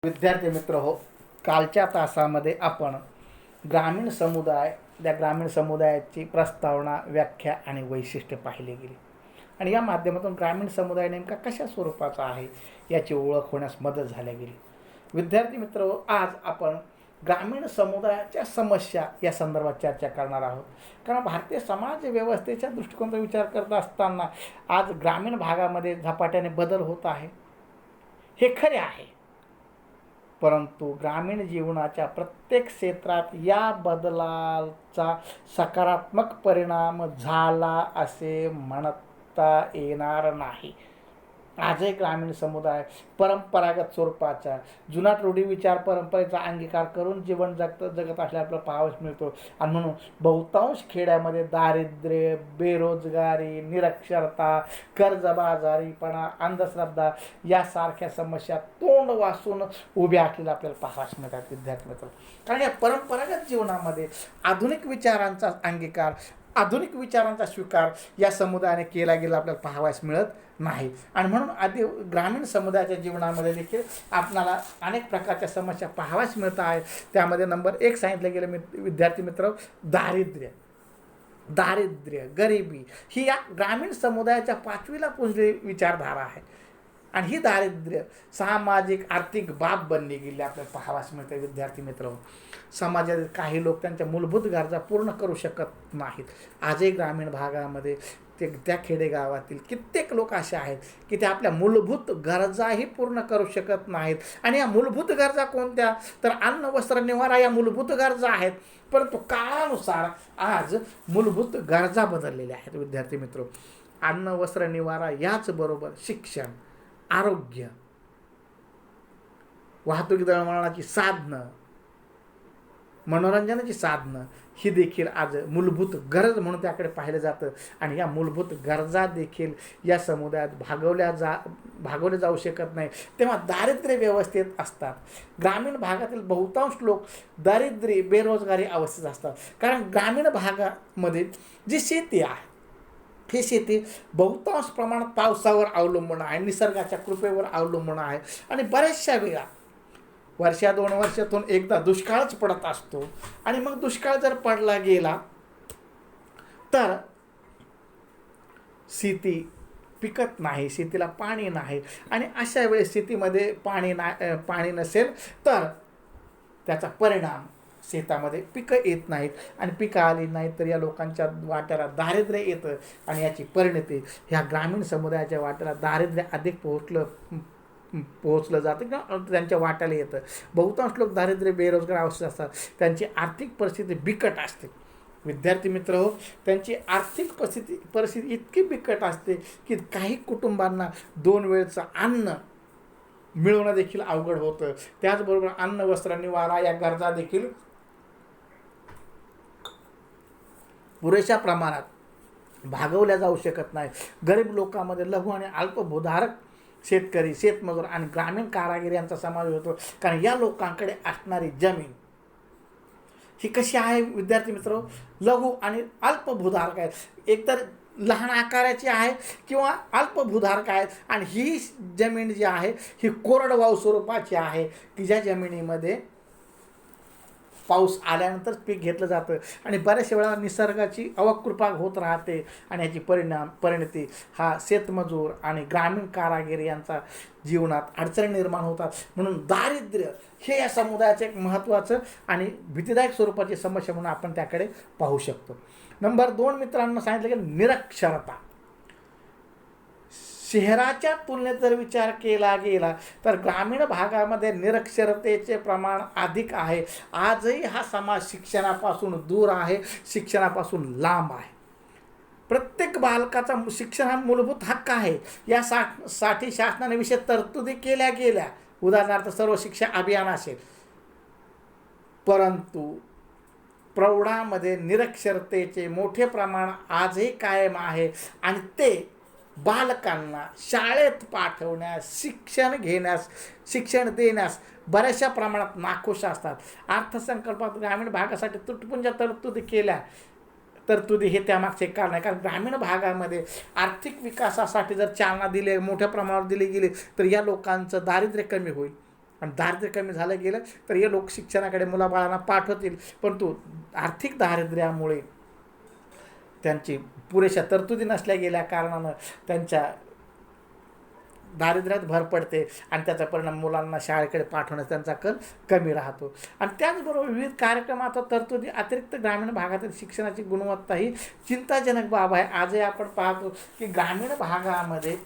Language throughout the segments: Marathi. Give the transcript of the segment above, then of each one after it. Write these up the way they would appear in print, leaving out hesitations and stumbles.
विद्यार्थी मित्र हो, कालच्या तासामध्ये आपण ग्रामीण समुदाय त्या ग्रामीण समुदायाची प्रस्तावना, व्याख्या आणि वैशिष्ट्ये पाहिली गेली आणि या माध्यमातून ग्रामीण समुदाय नेमका कशा स्वरूपाचा आहे याची ओळख होण्यास मदत झाली गेली. विद्यार्थी मित्र हो, आज आपण ग्रामीण समुदायाच्या समस्या या संदर्भात चर्चा करणार आहोत. कारण भारतीय समाज व्यवस्थेच्या दृष्टिकोनाचा विचार करत असताना आज ग्रामीण भागामध्ये झपाट्याने बदल होत आहे, हे खरे आहे. परंतु ग्रामीण जीवनाच्या प्रत्येक क्षेत्रात या बदलाचा सकारात्मक परिणाम झाला असे म्हणता येणार नाही. आजही ग्रामीण समुदाय परंपरागत स्वरूपाचा जुना रूढी विचार परंपरेचा अंगीकार करून जीवन जगत असल्याला आपल्याला पाहावयास मिळतो. आणि म्हणून बहुतांश खेड्यामध्ये दारिद्र्य, बेरोजगारी, निरक्षरता, कर्जबाजारीपणा, अंधश्रद्धा यासारख्या समस्या तोंड वासून उभ्या असलेल्या आपल्याला पाहावयास मिळतात. विद्यार्थी मित्र, कारण या परंपरागत जीवनामध्ये आधुनिक विचारांचा अंगीकार, आधुनिक विचारांचा स्वीकार या समुदायाने केला गेला आपल्याला पाहावयास मिळत नाही. आणि म्हणून आधी ग्रामीण समुदायाच्या जीवनामध्ये देखील आपल्याला अनेक प्रकारच्या समस्या पाहावयास मिळत आहेत. त्यामध्ये नंबर 1 सांगितलं गेलं विद्यार्थी मित्र, दारिद्र्य, गरिबी ही या ग्रामीण समुदायाच्या 5वीला पुजलेली विचारधारा आहे. आणि ही दारिद्र्य सामाजिक आर्थिक बाब बनली गेली आपल्याला पाहावयास मिळते. विद्यार्थी मित्र, समाजातील काही लोक त्यांच्या मूलभूत गरजा पूर्ण करू शकत नाहीत. आजही ग्रामीण भागामध्ये त्या खेडेगावातील कित्येक लोक असे आहेत की ते आपल्या मूलभूत गरजाही पूर्ण करू शकत नाहीत. आणि या मूलभूत गरजा कोणत्या, तर अन्न, वस्त्र, निवारा या मूलभूत गरजा आहेत. परंतु काळानुसार आज मूलभूत गरजा बदललेल्या आहेत. विद्यार्थी मित्र, अन्न, वस्त्र, निवारा याचबरोबर शिक्षण, आरोग्य, वाहतूक दळणवळणाची साधनं, मनोरंजनाची साधनं ही देखील आज मूलभूत गरज म्हणून त्याकडे पाहिलं जातं. आणि या मूलभूत गरजा देखील या समुदायात भागवले जाऊ शकत नाही, तेव्हा दारिद्र्य व्यवस्थेत असतात. ग्रामीण भागातील बहुतांश लोक दारिद्र्य, बेरोजगारी अवस्थेत असतात. कारण ग्रामीण भागामध्ये जी शेती आहे ही शेती बहुतांश प्रमाणात पावसावर अवलंबून आहे, निसर्गाच्या कृपेवर अवलंबून आहे. आणि बऱ्याचशा वेळा वर्षा 2 वर्षातून एकदा दुष्काळच पडत असतो. आणि मग दुष्काळ जर पडला गेला तर शेती पिकत नाही, शेतीला पाणी नाही. आणि अशा वेळेस शेतीमध्ये पाणी नसेल तर त्याचा परिणाम शेतामध्ये पिकं येत नाहीत. आणि पिकं आली नाहीत तर या लोकांच्या वाट्याला दारिद्र्य येतं. आणि याची परिणती ह्या ग्रामीण समुदायाच्या वाट्याला दारिद्र्य अधिक पोहोचलं जातं किंवा त्यांच्या वाट्याला येतं. बहुतांश लोक दारिद्र्य, बेरोजगार अवस्थेत असतात. त्यांची आर्थिक परिस्थिती बिकट असते. विद्यार्थी मित्र हो, त्यांची आर्थिक परिस्थिती इतकी बिकट असते की काही कुटुंबांना 2 वेळचं अन्न मिळवणं देखील अवघड होतं. त्याचबरोबर अन्न, वस्त्र, निवारा या गरजा देखील पुरेशा प्रमाणात भागवल्या जाऊ शकत नाही. गरीब लोकांमध्ये लघु आणि अल्पभूधारक शेतकरी, शेतमजूर आणि ग्रामीण कारागीर यांचा समावेश होतो. कारण या लोकांकडे असणारी जमीन ही कशी आहे विद्यार्थी मित्र, लघु आणि अल्पभूधारक आहेत. एकतर लहान आकाराची आहे किंवा अल्पभूधारक आहेत. आणि ही जमीन जी आहे ही कोरडवाहू स्वरूपाची आहे की ज्या जमिनीमध्ये पाऊस आल्यानंतरच पीक घेतलं जातं. आणि बऱ्याचशा वेळा निसर्गाची अवकृपा होत राहते. आणि याची परिणती हा शेतमजूर आणि ग्रामीण कारागीर यांचा जीवनात अडचणी निर्माण होतात. म्हणून दारिद्र्य हे या समुदायाचं एक महत्त्वाचं आणि भीतीदायक स्वरूपाची समस्या म्हणून आपण त्याकडे पाहू शकतो. नंबर 2 मित्रांनो सांगितलं की निरक्षरता. शहराच्या तुलनेत जर विचार केला गेला तर ग्रामीण भागामध्ये निरक्षरतेचे प्रमाण अधिक आहे. आजही हा समाज शिक्षणापासून दूर आहे, शिक्षणापासून लांब आहे. प्रत्येक बालकाचा शिक्षण हा मूलभूत हक्क आहे. यासाठी शासनाने विशेष तरतुदी केल्या गेल्या, उदाहरणार्थ सर्व शिक्षा अभियान असेल. परंतु प्रौढांमध्ये निरक्षरतेचे मोठे प्रमाण आजही कायम आहे. आणि ते बालकांना शाळेत पाठवण्यास, शिक्षण देण्यास बऱ्याचशा प्रमाणात नाखुश असतात. अर्थसंकल्पात ग्रामीण भागासाठी तुटपुंज्या तरतुदी हे त्यामागचे कारण आहे. कारण ग्रामीण भागामध्ये आर्थिक विकासासाठी जर चालना मोठ्या प्रमाणावर दिली गेली तर या लोकांचं दारिद्र्य कमी होईल. आणि दारिद्र्य कमी झालं गेलं तर हे लोक शिक्षणाकडे मुलाबाळांना पाठवतील, परंतु आर्थिक दारिद्र्यामुळे त्यांची पुरेशा तरतुदी नसल्या गेल्या कारणानं त्यांच्या दारिद्र्यात भर पडते आणि त्याचा परिणाम मुलांना शाळेकडे पाठवण्यास त्यांचा कल कमी राहतो. आणि त्याचबरोबर विविध कार्यक्रमात तरतुदी अतिरिक्त ग्रामीण भागातील शिक्षणाची गुणवत्ता ही चिंताजनक बाब आहे. आजही आपण पाहतो की ग्रामीण भागामध्ये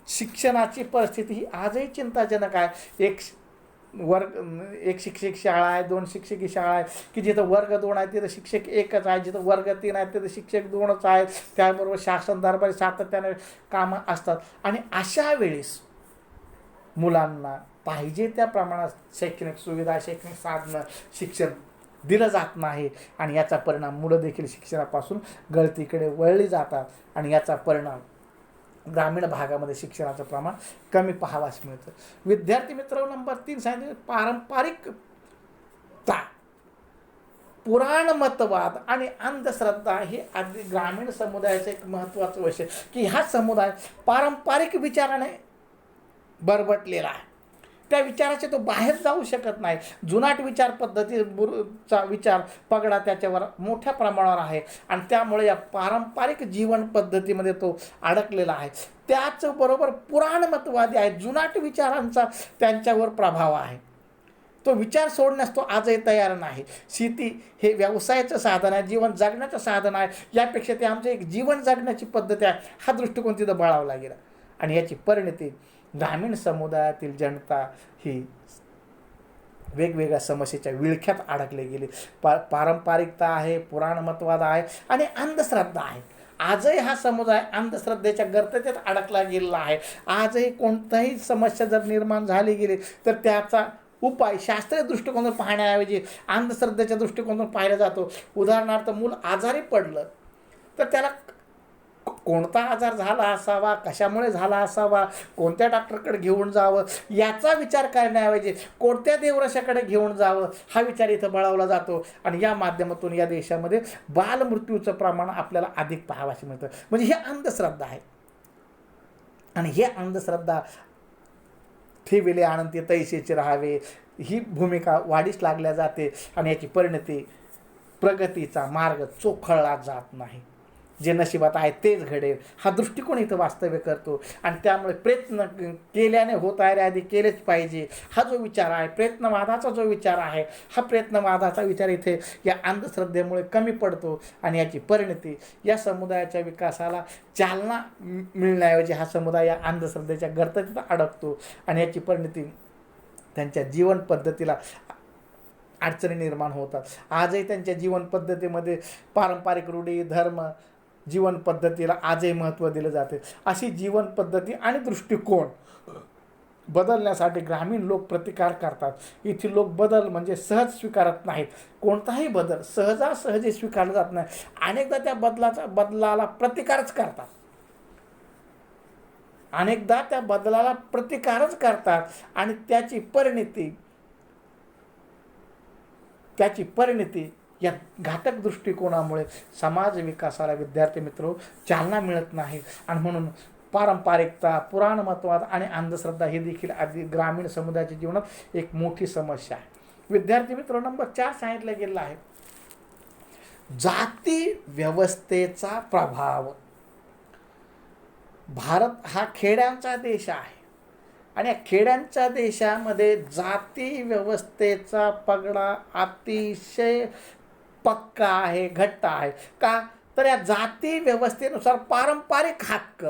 शिक्षणाची परिस्थिती ही आजही चिंताजनक आहे. एक शिक्षक शाळा आहे, 2 शिक्षकी शाळा आहे की जिथं वर्ग 2 आहे तिथं शिक्षक एकच आहे, जिथं वर्ग 3 आहे तिथं शिक्षक 2च आहेत. त्याबरोबर शासन दरबारी सातत्याने कामं असतात आणि अशा वेळेस मुलांना पाहिजे त्या प्रमाणात शैक्षणिक सुविधा, शैक्षणिक साधनं, शिक्षण दिलं जात नाही आणि याचा परिणाम मुलं देखील शिक्षणापासून गळतीकडे वळली जातात आणि याचा परिणाम ग्रामीण भागामध्ये शिक्षणाचं प्रमाण कमी पाहावयास मिळतं. विद्यार्थी मित्र नंबर 3 सांगितले पारंपरिकता, पुराणमतवाद आणि अंधश्रद्धा हे आधी ग्रामीण समुदायाचं एक महत्त्वाचं वैशिष्ट्य की हा समुदाय पारंपरिक विचाराने बरबटलेला आहे. त्या विचाराचे तो बाहेर जाऊ शकत नाही. जुनाट विचार पद्धतीचा विचार पगडा त्याच्यावर मोठ्या प्रमाणावर आहे आणि त्यामुळे या पारंपरिक जीवन पद्धतीमध्ये तो अडकलेला आहे. त्याचबरोबर पुराणमतवादी आहे, जुनाट विचारांचा त्यांच्यावर प्रभाव आहे. तो विचार सोडण्यास तो आजही तयार नाही. शेती हे व्यवसायाचं साधन आहे, जीवन जगण्याचं साधन आहे, यापेक्षा ते आमचं एक जीवन जगण्याची पद्धती आहे, हा दृष्टिकोन तिथं बळावला गेला आणि याची परिणती ग्रामीण समुदायातील जनता ही वेगवेगळ्या समस्येच्या विळख्यात अडकले गेले. पारंपरिकता आहे, पुराणमतवाद आहे आणि अंधश्रद्धा आहे. आजही हा समुदाय अंधश्रद्धेच्या गर्तेत अडकला गेलेला आहे. आजही कोणताही समस्या जर निर्माण झाली गेली तर त्याचा उपाय शास्त्रीय दृष्टिकोनातून पाहण्याऐवजी अंधश्रद्धेच्या दृष्टिकोनातून पाहिला जातो. उदाहरणार्थ मूल आजारी पडलं तर त्याला कोणता आजार झाला असावा, कशामुळे झाला असावा, कोणत्या डॉक्टरकडे घेऊन जावं याचा विचार करण्याऐवजी कोणत्या देवरशाकडे घेऊन जावं हा विचार इथं बळावला जातो आणि या माध्यमातून या देशामध्ये बालमृत्यूचं प्रमाण आपल्याला अधिक पाहावयास मिळतं. म्हणजे हे अंधश्रद्धा आहे आणि हे अंधश्रद्धा ठेविले आनंदी तैसेचे राहावे ही भूमिका वाढीस लागल्या जाते आणि याची परिणती प्रगतीचा मार्ग चोखळला जात नाही. जे नशिबात आहे तेच घडेल हा दृष्टिकोन इथं वास्तव्य करतो आणि त्यामुळे प्रयत्न केल्याने होत आहे आधी केलेच पाहिजे हा जो विचार आहे, प्रयत्नवादाचा जो विचार आहे, हा प्रयत्नवादाचा विचार इथे या अंधश्रद्धेमुळे कमी पडतो आणि याची परिणती या समुदायाच्या विकासाला चालना मिळण्याऐवजी हा समुदाय या अंधश्रद्धेच्या गर्तेत अडकतो आणि याची परिणती त्यांच्या जीवन पद्धतीला अडचणी निर्माण होतात. आजही त्यांच्या जीवन पद्धतीमध्ये पारंपरिक रूढी, धर्म, जीवन पद्धतीला आजही महत्त्व दिलं जाते. अशी जीवन पद्धती आणि दृष्टिकोन बदलण्यासाठी ग्रामीण लोक प्रतिकार करतात. इथे लोक बदल म्हणजे सहज स्वीकारत नाहीत. कोणताही बदल सहजासहजी स्वीकारला जात नाही. अनेकदा त्या बदलाला प्रतिकारच करतात. अनेकदा त्या बदलाला प्रतिकारच करतात आणि त्याची परिणती या घातक दृष्टिकोनामुळे समाज विकासाला विद्यार्थी मित्र चालना मिळत नाही आणि म्हणून पारंपरिकता, पुराणमतवाद आणि अंधश्रद्धा ही देखील आधी ग्रामीण समुदायाच्या जीवनात एक मोठी समस्या आहे. विद्यार्थी मित्र नंबर 4 सांगितलं गेलं आहे जाती व्यवस्थेचा प्रभाव. भारत हा खेड्यांचा देश आहे आणि या खेड्यांच्या देशामध्ये जाती व्यवस्थेचा पगडा अतिशय पक्का आहे, घट्ट आहे. का तर या जाती व्यवस्थेनुसार पारंपरिक हक्क,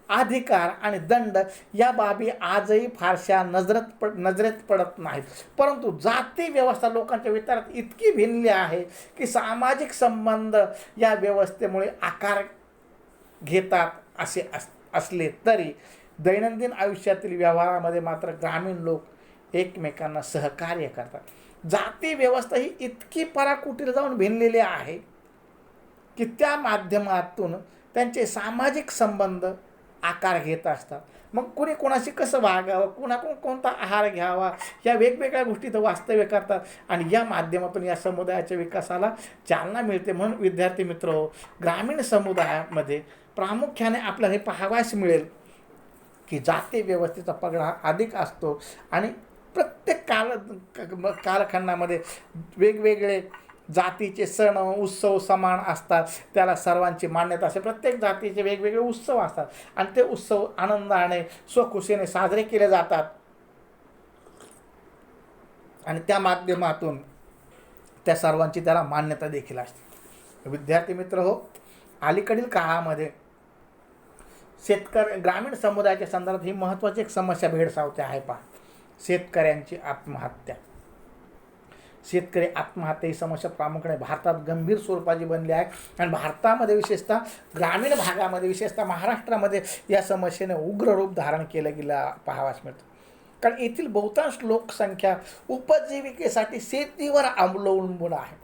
अधिकार आणि दंड या बाबी आजही फारशा नजरेत पडत नाहीत. परंतु जाती व्यवस्था लोकांच्या विचारात इतकी भिनली आहे की सामाजिक संबंध या व्यवस्थेमुळे आकार घेतात असे असले तरी दैनंदिन आयुष्यातील व्यवहारामध्ये मात्र ग्रामीण लोक एकमेकांना सहकार्य करतात. जाती व्यवस्था ही इतकी पराकुटीला जाऊन भिनलेली आहे की त्या माध्यमातून त्यांचे सामाजिक संबंध आकार घेत असतात. मग कोणी कोणाशी कसं वागावं, कोणाकडून कोणता आहार घ्यावा या वेगवेगळ्या गोष्टी इथं वास्तव्य करतात आणि या माध्यमातून या समुदायाच्या विकासाला चालना मिळते. म्हणून विद्यार्थी मित्र ग्रामीण समुदायामध्ये प्रामुख्याने आपल्याला हे पाहावयास मिळेल की जाती व्यवस्थेचा पगडा हा अधिक असतो आणि प्रत्येक कालखंडामध्ये वेगवेगळे जातीचे सण उत्सव समान असतात, त्याला सर्वांची मान्यता असते. प्रत्येक जातीचे वेगवेगळे उत्सव असतात आणि ते उत्सव आनंदाने स्वखुशीने साजरे केले जातात आणि त्या माध्यमातून त्या सर्वांची त्याला मान्यता देखील असते. विद्यार्थी मित्र हो, अलीकडील काळामध्ये ग्रामीण समुदायाच्या संदर्भात ही महत्त्वाची एक समस्या भेडसावते आहे. पहा, शेतकऱ्यांची आत्महत्या. शेतकरी आत्महत्या ही समस्या प्रामुख्याने भारतात गंभीर स्वरूपाची बनली आहे आणि भारतामध्ये विशेषतः ग्रामीण भागामध्ये, विशेषतः महाराष्ट्रामध्ये या समस्येने उग्र रूप धारण केलं गेलं पाहावयास मिळतं. कारण येथील बहुतांश लोकसंख्या उपजीविकेसाठी शेतीवर अवलंबून आहे,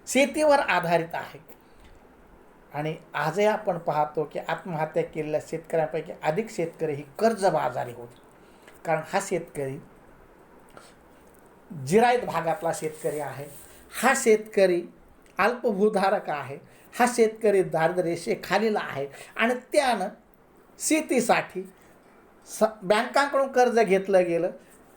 शेतीवर आधारित आहे. आणि आजही आपण पाहतो की आत्महत्या केलेल्या शेतकऱ्यांपैकी अधिक शेतकरी ही कर्जबाजारी होते. कारण हा शेतकरी जिरायत भागातला शेतकरी आहे, हा शेतकरी अल्पभूधारक आहे, हा शेतकरी दारिद्र्यरेषेखालील आहे आणि त्यानं शेतीसाठी बँकांकडून कर्ज घेतलं गेलं,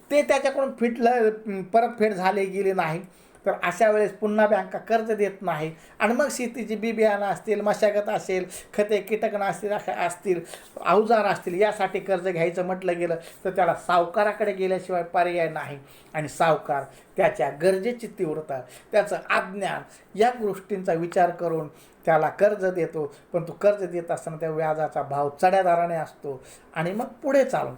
ते त्याच्याकडून परतफेड झाले गेले नाही, तर अशा वेळेस पुन्हा बँका कर्ज देत नाही आणि मग शेतीची बी बियाणं असतील, मशागत असेल, खते कीटकनाशके असतील, अवजार असतील, यासाठी कर्ज घ्यायचं म्हटलं गेलं तर त्याला सावकाराकडे गेल्याशिवाय पर्याय नाही. आणि सावकार त्याच्या गरजेची तीव्रता, त्याचं अज्ञान या गोष्टींचा विचार करून त्याला कर्ज देतो, पण तो कर्ज देत असताना त्या व्याजाचा भाव चढ्या दराने असतो आणि मग पुढे चालून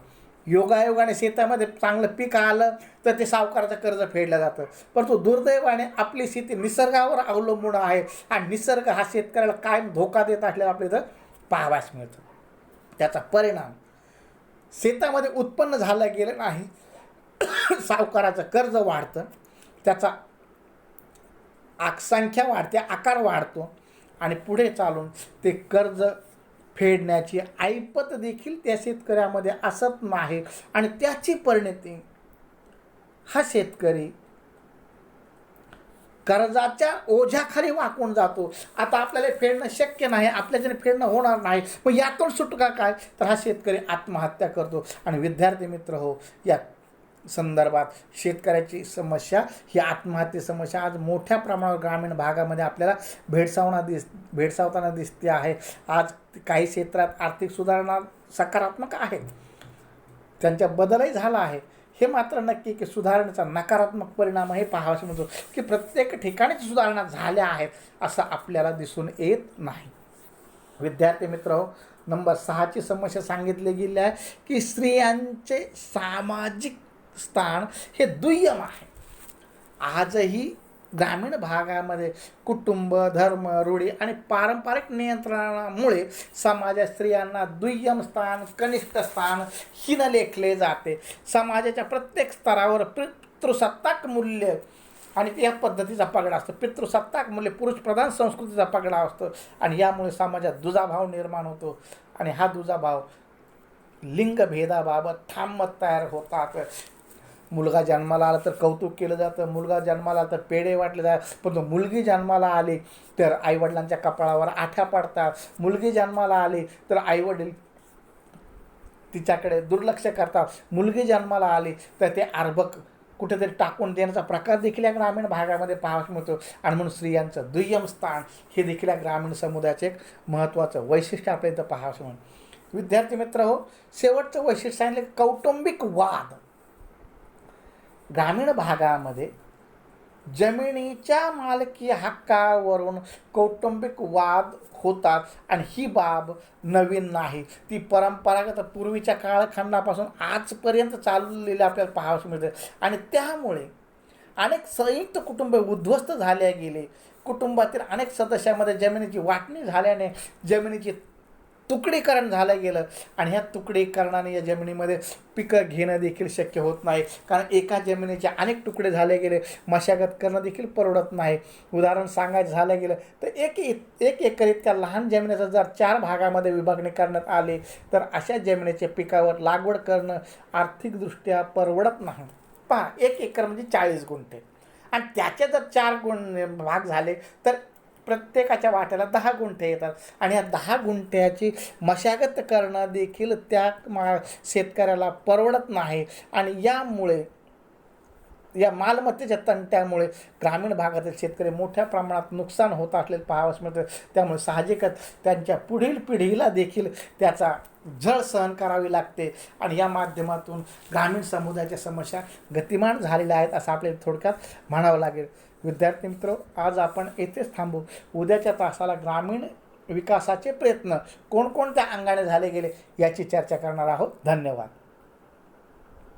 योगायोगाने शेतामध्ये चांगलं पीक आलं तर ते सावकाराचं कर्ज फेडलं जातं. परंतु दुर्दैवाने आपली शेती निसर्गावर अवलंबून आहे आणि निसर्ग हा शेतकऱ्याला कायम धोका देत असल्याला आपल्या इथं पाहावयास मिळतं. त्याचा परिणाम शेतामध्ये उत्पन्न झालं गेलं नाही, सावकाराचं कर्ज वाढतं, त्याचा संख्या वाढते, आकार वाढतो आणि पुढे चालून ते कर्ज फेडण्याची ऐपत देखील त्या शेतकऱ्यामध्ये असत नाही आणि त्याची परिणती हा शेतकरी कर्जाच्या ओझ्याखाली वाकून जातो. आता आपल्याला फेडणं शक्य नाही, आपल्याच्याने फेडणं होणार नाही, मग यातून सुटका काय, तर हा शेतकरी आत्महत्या करतो. आणि विद्यार्थी मित्र हो, या संदर्भात शेतकऱ्याची समस्या, ही आत्महत्या समस्या आज मोठ्या प्रमाणावर ग्रामीण भागामध्ये आपल्याला भेडसावताना दिसते आहे. आज काही क्षेत्रात आर्थिक सुधारणा सकारात्मक आहेत, त्यांच्या बदलही झाला आहे. हे मात्र नक्की की सुधारणेचा नकारात्मक परिणाम हे पाहावयास मिळतो की प्रत्येक ठिकाणीच सुधारणा झाल्या आहेत असं आपल्याला दिसून येत नाही. विद्यार्थी मित्र हो, नंबर 6ची समस्या सांगितली गेली आहे की स्त्रियांचे सामाजिक स्थान हे दुय्यम आहे. आजही ग्रामीण भागामध्ये कुटुंब, धर्म, रूढी आणि पारंपरिक नियंत्रणामुळे समाजात स्त्रियांना दुय्यम स्थान, कनिष्ठ स्थान हीन लेखले जाते. समाजाच्या प्रत्येक स्तरावर पितृसत्ताक मूल्य आणि या पद्धतीचा पगडा असतो. पितृसत्ताक मूल्य, पुरुषप्रधान संस्कृतीचा पगडा असतो आणि यामुळे समाजात दुजाभाव निर्माण होतो आणि हा दुजाभाव लिंगभेदाबाबत ठाम मत तयार होतात. मुलगा जन्माला आला तर कौतुक केलं जातं, मुलगा जन्माला आला तर पेढे वाटले जातात, पण मुलगी जन्माला आली तर आईवडिलांच्या कपाळावर आठ्या पडतात. मुलगी जन्माला आली तर आईवडील तिच्याकडे दुर्लक्ष करतात. मुलगी जन्माला आली तर ते अर्भक कुठेतरी टाकून देण्याचा प्रकार देखील या ग्रामीण भागामध्ये पाहावयास मिळतो. आणि म्हणून स्त्रियांचं दुय्यम स्थान हे देखील या ग्रामीण समुदायाचे एक महत्त्वाचं वैशिष्ट्य आपल्या इथं पाहावयास मिळतं. विद्यार्थी मित्र हो, शेवटचं वैशिष्ट्य सांगितलं कौटुंबिक वाद. ग्रामीण भागामध्ये जमिनीच्या मालकी हक्कावरून कौटुंबिक वाद होतात आणि ही बाब नवीन नाही, ती परंपरागत पूर्वीच्या कालखंडापासून आजपर्यंत चाललेली आपल्याला पाहावयास मिळते. आणि त्यामुळे अनेक संयुक्त कुटुंब उद्ध्वस्त झाले गेले. कुटुंबातील अनेक सदस्यांमध्ये जमिनीची वाटणी झाल्याने जमिनीची तुकडीकरण झालं गेलं आणि ह्या तुकडीकरणाने या जमिनीमध्ये पिकं घेणं देखील शक्य होत नाही. कारण एका जमिनीचे अनेक तुकडे झाले गेले, मशागत करणं देखील परवडत नाही. उदाहरण सांगायचं झालं गेलं तर एक एकर इतक्या लहान जमिनीचा जर 4 भागामध्ये विभागणी करण्यात आली तर अशा जमिनीच्या पिकावर लागवड करणं आर्थिकदृष्ट्या परवडत नाही. पहा, 1 एकर म्हणजे 40 गुंठे आणि त्याचे जर 4 भाग झाले तर प्रत्येकाच्या वाट्याला 10 गुंठे येतात आणि या 10 गुंठ्याची मशागत करणं देखील त्या शेतकऱ्याला परवडत नाही आणि यामुळे या मालमत्तेच्या तंट्यामुळे ग्रामीण भागातील शेतकरी मोठ्या प्रमाणात नुकसान होत असलेले पाहावयास मिळतं. त्यामुळे साहजिकच त्यांच्या पुढील पिढीला देखील त्याचा झळ सहन करावी लागते आणि या माध्यमातून ग्रामीण समुदायाच्या समस्या गतिमान झालेल्या आहेत असं आपल्याला थोडक्यात म्हणावं लागेल. विद्यार्थी मित्र, आज आपण येथेच थांबू. उद्याच्या तासाला ग्रामीण विकासाचे प्रयत्न कोणकोणत्या अंगाने झाले गेले याची चर्चा करणार आहोत. धन्यवाद.